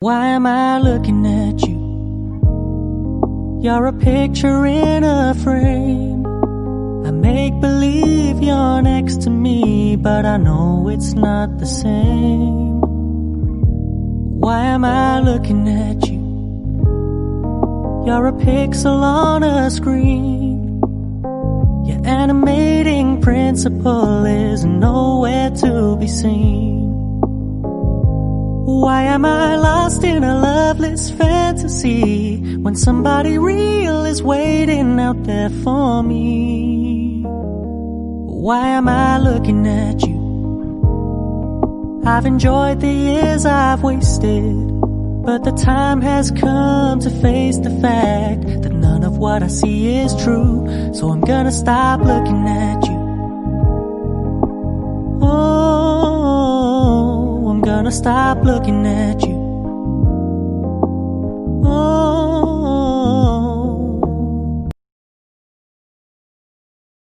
Why am I looking at you? You're a picture in a frame. I make believe you're next to me, but I know it's not the same. Why am I looking at you? You're a pixel on a screen. Your animating principle is nowhere to be seen. Why am I lost in a loveless fantasy when somebody real is waiting out there for me? Why am I looking at you? I've enjoyed the years I've wasted, but the time has come to face the fact that none of what I see is true. So I'm gonna stop looking at you. Oh, I'm gonna stop looking at you.